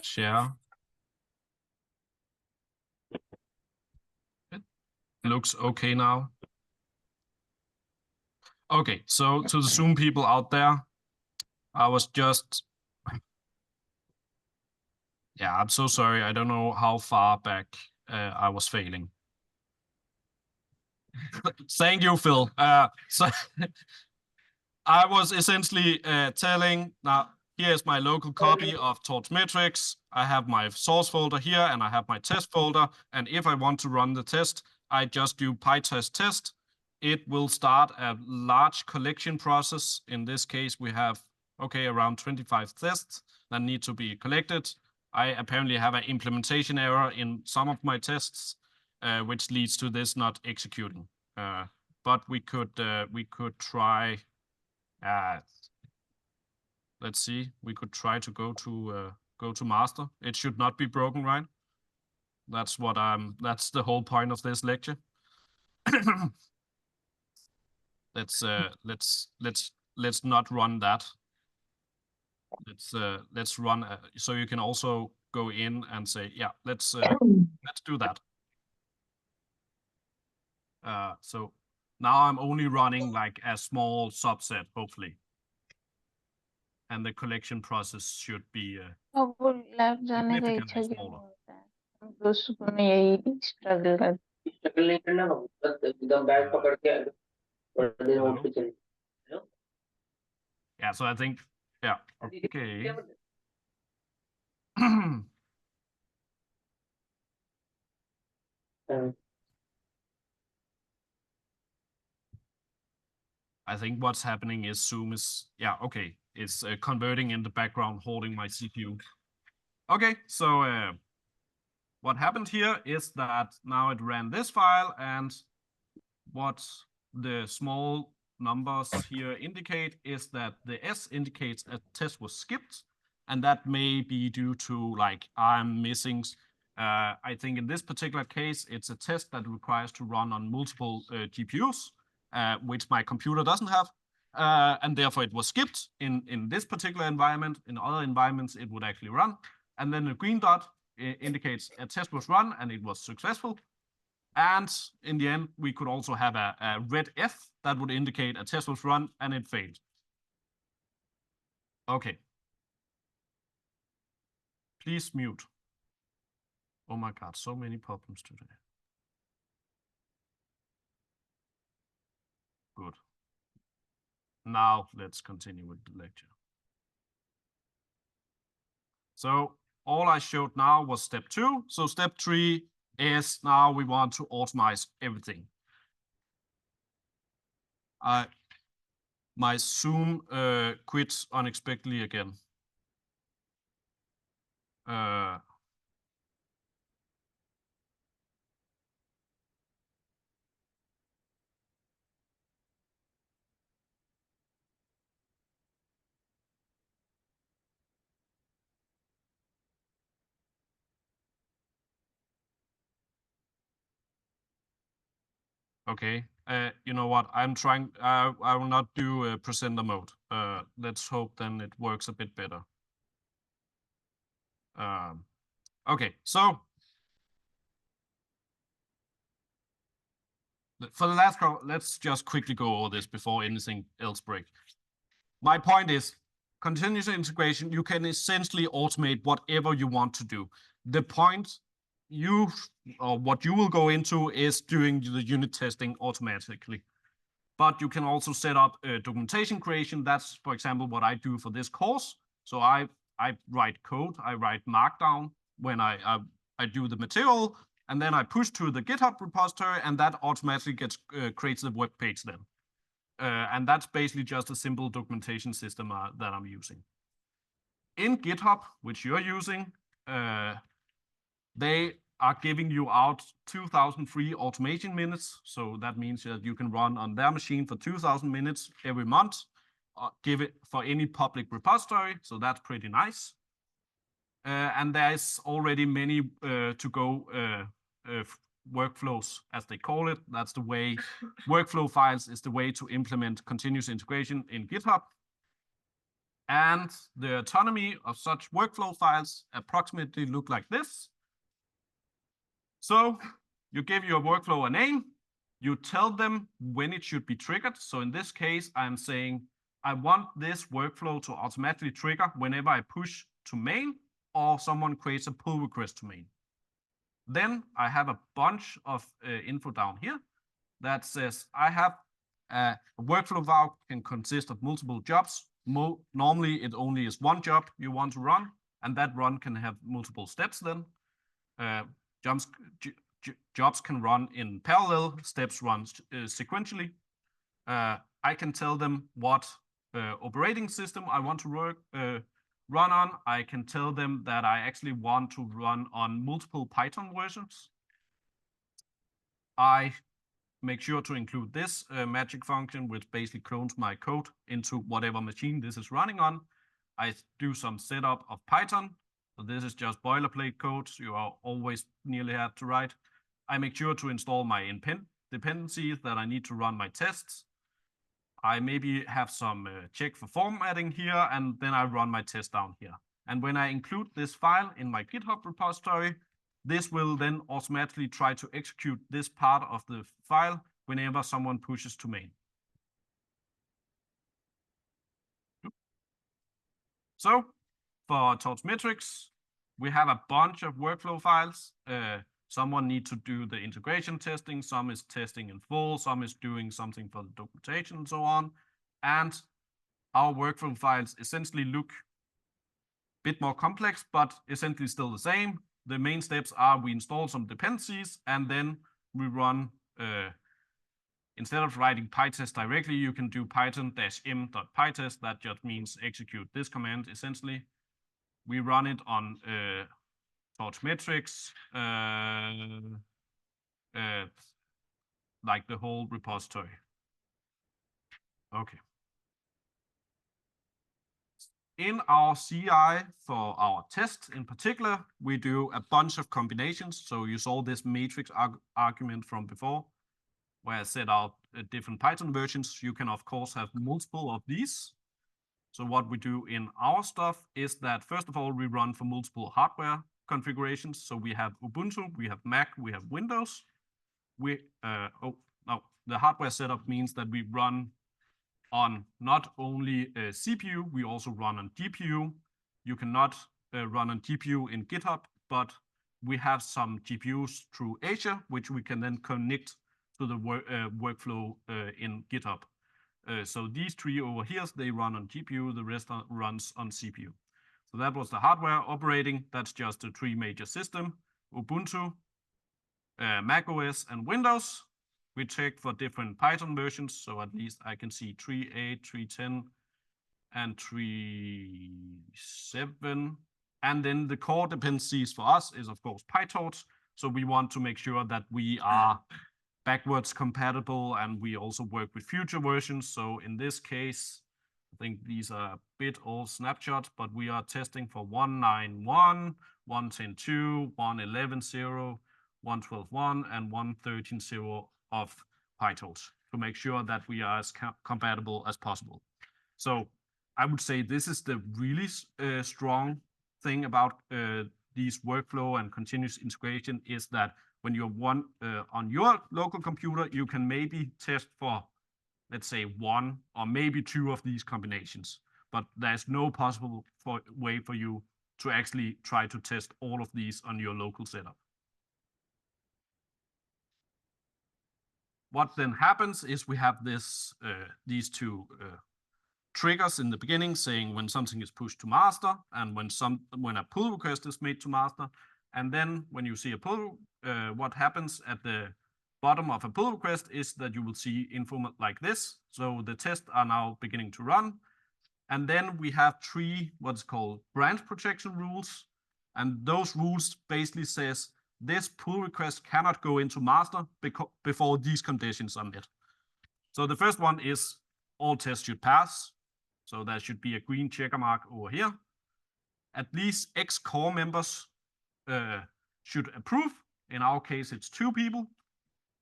Share. It looks okay now. Okay, so to the Zoom people out there, I was just, yeah, I'm so sorry. I don't know how far back I was failing. Thank you, Phil. So I was essentially telling, now here's my local copy of Torch Metrics. I have my source folder here and I have my test folder. And if I want to run the test, I just do PyTest test. It will start a large collection process. In this case, we have, okay, around 25 tests that need to be collected. I apparently have an implementation error in some of my tests, which leads to this not executing. But we could try. Let's see. We could try to go to master. It should not be broken, right? That's what that's the whole point of this lecture. Let's not run that. Let's run so you can also go in and say, yeah, let's do that. So now I'm only running like a small subset, hopefully. And the collection process should be significantly smaller. Yeah, so I think, yeah, okay. I think what's happening is Zoom is, yeah, okay. It's converting in the background, holding my CPU. Okay, so what happened here is that now it ran this file, and what the small numbers here indicate is that the S indicates a test was skipped, and that may be due to like I'm missing. I think in this particular case, it's a test that requires to run on multiple GPUs, which my computer doesn't have. And therefore it was skipped in this particular environment. In other environments, it would actually run. And then the green dot indicates a test was run and it was successful. And in the end, we could also have a red F that would indicate a test was run and it failed. Okay. Please mute. Oh my God, so many problems today. Good. Now let's continue with the lecture. So all I showed now was step 2. So step 3 is now we want to automate everything. My Zoom quit unexpectedly again. Okay, you know what? I'm trying. I will not do presenter mode. Let's hope then it works a bit better. Okay, so for the last call, let's just quickly go over this before anything else breaks. My point is, continuous integration, you can essentially automate whatever you want to do. The point what you will go into is doing the unit testing automatically. But you can also set up documentation creation. That's, for example, what I do for this course. So I write code, I write Markdown when I do the material, and then I push to the GitHub repository, and that automatically creates the web page then. And that's basically just a simple documentation system that I'm using. In GitHub, which you're using, they are giving you out 2,000 free automation minutes. So that means that you can run on their machine for 2,000 minutes every month, give it for any public repository. So that's pretty nice. And there's already many to-go workflows, as they call it. That's the way, workflow files is the way to implement continuous integration in GitHub. And the autonomy of such workflow files approximately look like this. So you give your workflow a name, you tell them when it should be triggered. So in this case, I'm saying I want this workflow to automatically trigger whenever I push to main or someone creates a pull request to main. Then I have a bunch of info down here that says I have a workflow file can consist of multiple jobs. Normally, it only is one job you want to run, and that run can have multiple steps then. Jobs can run in parallel, steps run sequentially. I can tell them what operating system I want to run on. I can tell them that I actually want to run on multiple Python versions. I make sure to include this magic function, which basically clones my code into whatever machine this is running on. I do some setup of Python. So this is just boilerplate code you are always nearly had to write. I make sure to install my dependencies that I need to run my tests. I maybe have some check for formatting here, and then I run my test down here. And when I include this file in my GitHub repository, this will then automatically try to execute this part of the file whenever someone pushes to main. So for Torch metrics, we have a bunch of workflow files. Someone needs to do the integration testing, some is testing in full, some is doing something for the documentation and so on. And our workflow files essentially look a bit more complex, but essentially still the same. The main steps are we install some dependencies and then we run, instead of writing pytest directly, you can do python-m.pytest. That just means execute this command essentially. We run it on Torch metrics, like the whole repository. Okay. In our CI for our test in particular, we do a bunch of combinations. So you saw this matrix argument from before, where I set out different Python versions. You can, of course, have multiple of these. So what we do in our stuff is that, first of all, we run for multiple hardware configurations. So we have Ubuntu, we have Mac, we have Windows. The hardware setup means that we run on not only a CPU, we also run on GPU. You cannot run on GPU in GitHub, but we have some GPUs through Azure, which we can then connect to the workflow in GitHub. So these three over here, they run on GPU, the rest runs on CPU. So that was the hardware operating. That's just the three major systems: Ubuntu, Mac OS, and Windows. We check for different Python versions, so at least I can see 3.8, 3.10, and 3.7. And then the core dependencies for us is, of course, PyTorch. So we want to make sure that we are backwards compatible and we also work with future versions. So in this case, I think these are a bit old snapshots, but we are testing for 1.9.1, 1.10.2, 1.11.0, 1.12.1, and 1.13.0 of PyTorch to make sure that we are as compatible as possible. So I would say this is the really strong thing about these workflow and continuous integration is that when you're on your local computer, you can maybe test for, let's say, one or maybe two of these combinations, but there's no possible way for you to actually try to test all of these on your local setup. What then happens is we have these two triggers in the beginning saying when something is pushed to master and when a pull request is made to master. And then when you see a pull, what happens at the bottom of a pull request is that you will see info like this. So the tests are now beginning to run. And then we have three what's called branch protection rules. And those rules basically says this pull request cannot go into master before these conditions are met. So the first one is all tests should pass. So there should be a green checker mark over here. At least X core members should approve. In our case, it's 2 people.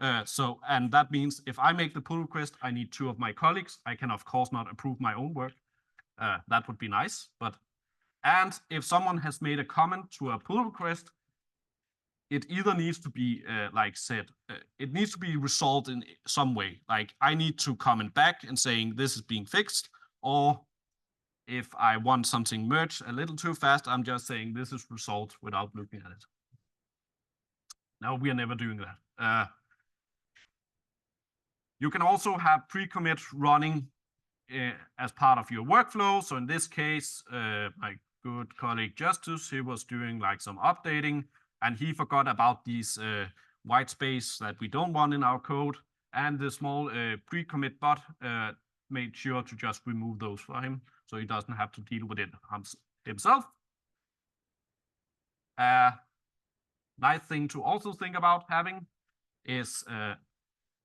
And that means if I make the pull request, I need 2 of my colleagues. I can, of course, not approve my own work. That would be nice. And if someone has made a comment to a pull request, it either needs to be it needs to be resolved in some way. Like I need to comment back and saying this is being fixed, or if I want something merged a little too fast, I'm just saying this is resolved without looking at it. No, we are never doing that. You can also have pre-commit running as part of your workflow. So in this case, my good colleague Justus, he was doing like some updating, and he forgot about these white space that we don't want in our code. And the small pre-commit bot made sure to just remove those for him, so he doesn't have to deal with it himself. Nice thing to also think about having is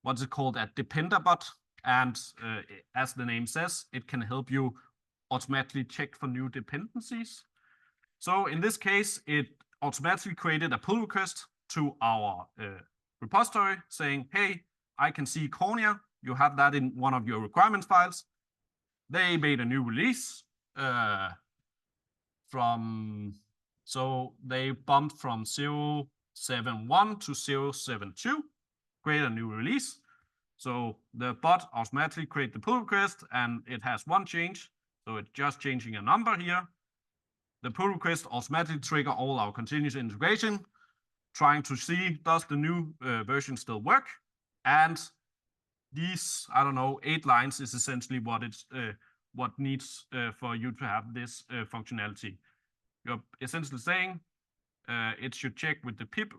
what's it called, a depender bot. And as the name says, it can help you automatically check for new dependencies. So in this case, it automatically created a pull request to our repository saying, hey, I can see Cornea. You have that in one of your requirements files. They made a new release so they bumped from 0.7.1 to 0.7.2, create a new release. So the bot automatically create the pull request, and it has one change. So it's just changing a number here. The pull request automatically trigger all our continuous integration, trying to see, does the new version still work? And these, I don't know, 8 lines is essentially what needs for you to have this functionality. You're essentially saying it should check with the pip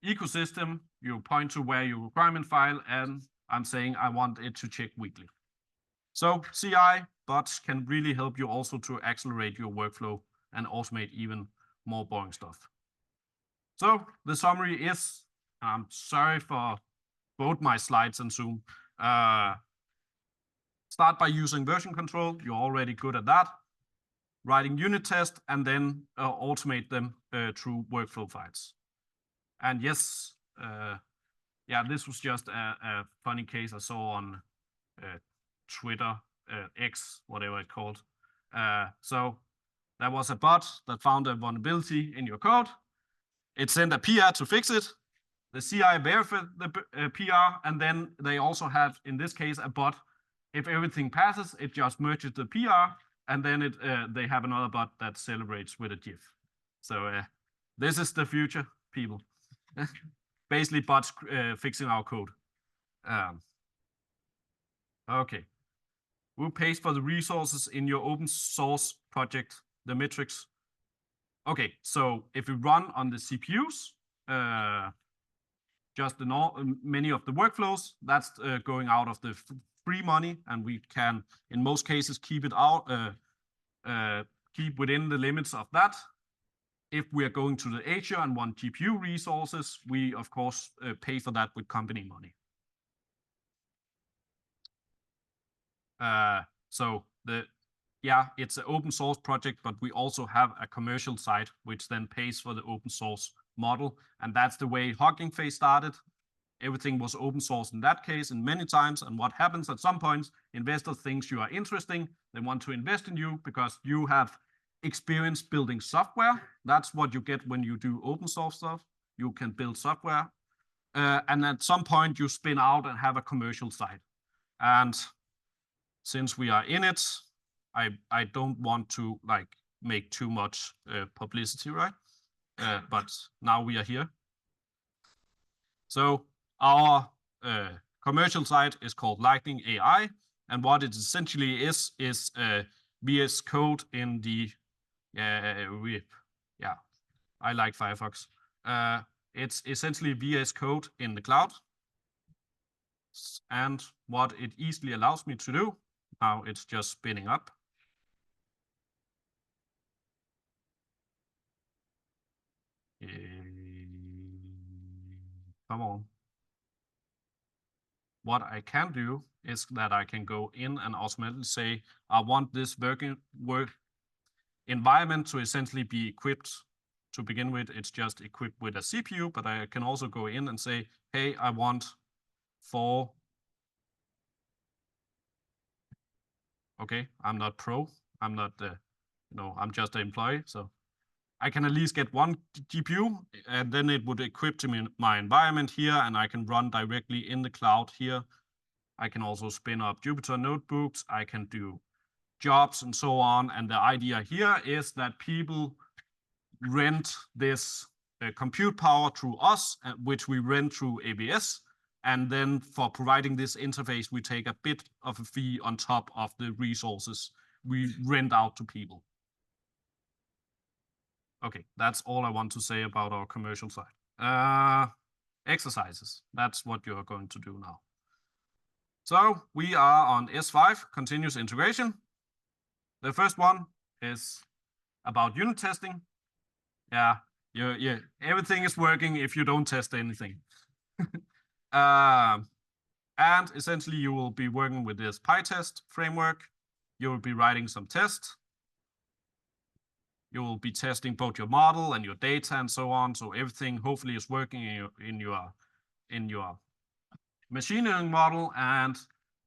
ecosystem. You point to where your requirement file, and I'm saying I want it to check weekly. So CI bots can really help you also to accelerate your workflow and automate even more boring stuff. So the summary is, I'm sorry for both my slides and Zoom. Start by using version control. You're already good at that. Writing unit tests, and then automate them through workflow files. And yes, yeah, this was just a funny case I saw on Twitter, X, whatever it's called. So there was a bot that found a vulnerability in your code. It sent a PR to fix it. The CI verified the PR, and then they also have, in this case, a bot. If everything passes, it just merges the PR, and then they have another bot that celebrates with a GIF. So this is the future, people. Basically, bots fixing our code. Okay. Who pays for the resources in your open source project, the metrics? Okay, so if we run on the CPUs, just many of the workflows, that's going out of the free money, and we can, in most cases, keep it out, keep within the limits of that. If we are going to the Azure and want GPU resources, we of course pay for that with company money. So it's an open source project, but we also have a commercial side, which then pays for the open source model. And that's the way Hugging Face started. Everything was open source in that case, and many times. And what happens at some points, investors think you are interesting. They want to invest in you because you have experience building software. That's what you get when you do open source stuff. You can build software. And at some point you spin out and have a commercial side. And since we are in it, I don't want to like make too much publicity, right? But now we are here. So our commercial side is called Lightning AI, and what it essentially is VS Code in the I like Firefox. It's essentially VS Code in the cloud, and what it easily allows me to do now, it's just spinning up. Come on. What I can do is that I can go in and automatically say, I want this work environment to essentially be equipped. To begin with, it's just equipped with a CPU, but I can also go in and say, hey, I want 4 okay, I'm not pro. I'm not, I'm just an employee. So I can at least get one GPU, and then it would equip to me my environment here, and I can run directly in the cloud here. I can also spin up Jupyter notebooks. I can do jobs and so on. And the idea here is that people rent this compute power through us, which we rent through AWS. And then for providing this interface, we take a bit of a fee on top of the resources we rent out to people. Okay, that's all I want to say about our commercial side. Exercises, that's what you're going to do now. So we are on S5, continuous integration. The first one is about unit testing. Yeah, everything is working if you don't test anything. And essentially you will be working with this PyTest framework. You will be writing some tests. You will be testing both your model and your data and so on. So everything hopefully is working in your machine learning model. And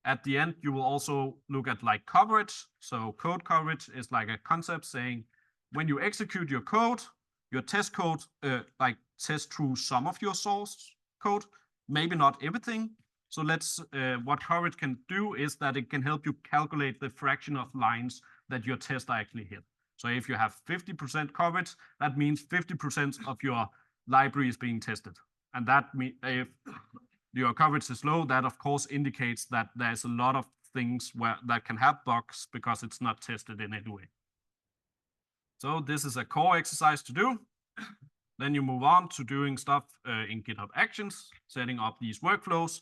at the end, you will also look at like coverage. So code coverage is like a concept saying when you execute your code, your test code like test through some of your source code, maybe not everything. So what coverage can do is that it can help you calculate the fraction of lines that your test actually hit. So if you have 50% coverage, that means 50% of your library is being tested. And that means if your coverage is low, that of course indicates that there's a lot of things that can have bugs because it's not tested in any way. So this is a core exercise to do. Then you move on to doing stuff in GitHub Actions, setting up these workflows.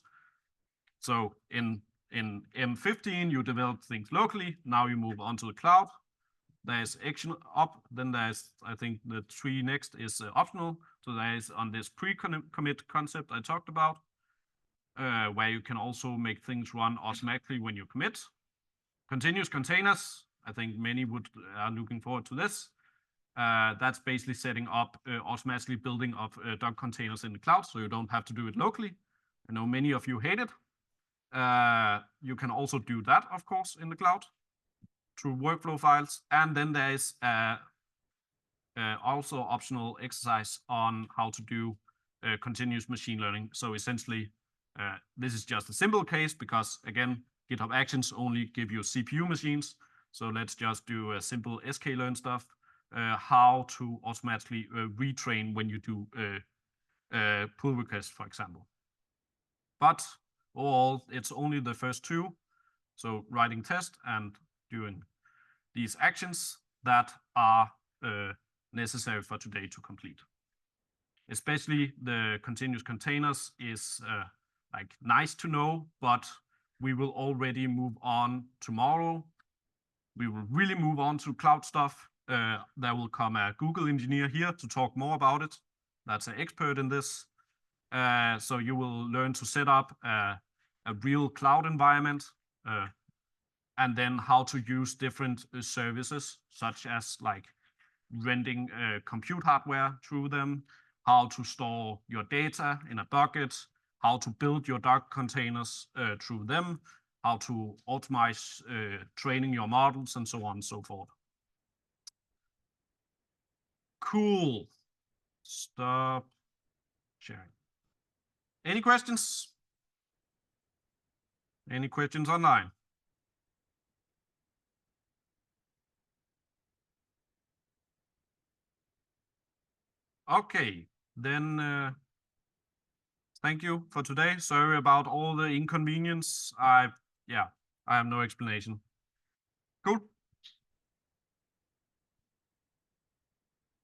So in M15, you develop things locally. Now you move on to the cloud. There's action up. Then there's, I think the 3 next is optional. So there's on this pre-commit concept I talked about, where you can also make things run automatically when you commit. Continuous containers. I think many are looking forward to this. That's basically setting up automatically building of Docker containers in the cloud, so you don't have to do it locally. I know many of you hate it. You can also do that, of course, in the cloud through workflow files. And then there is also optional exercise on how to do continuous machine learning. So essentially, this is just a simple case because, again, GitHub Actions only give you CPU machines. So let's just do a simple sklearn stuff. How to automatically retrain when you do pull requests, for example. But overall, it's only the first 2. So writing test and doing these actions that are necessary for today to complete. Especially the continuous containers is like nice to know, but we will already move on tomorrow. We will really move on to cloud stuff. There will come a Google engineer here to talk more about it. That's an expert in this. So you will learn to set up a real cloud environment, and then how to use different services, such as like renting compute hardware through them, how to store your data in a bucket, how to build your Docker containers through them, how to optimize training your models, and so on and so forth. Cool. Stop sharing. Any questions? Any questions online? Okay, then thank you for today. Sorry about all the inconvenience. I have no explanation. Cool.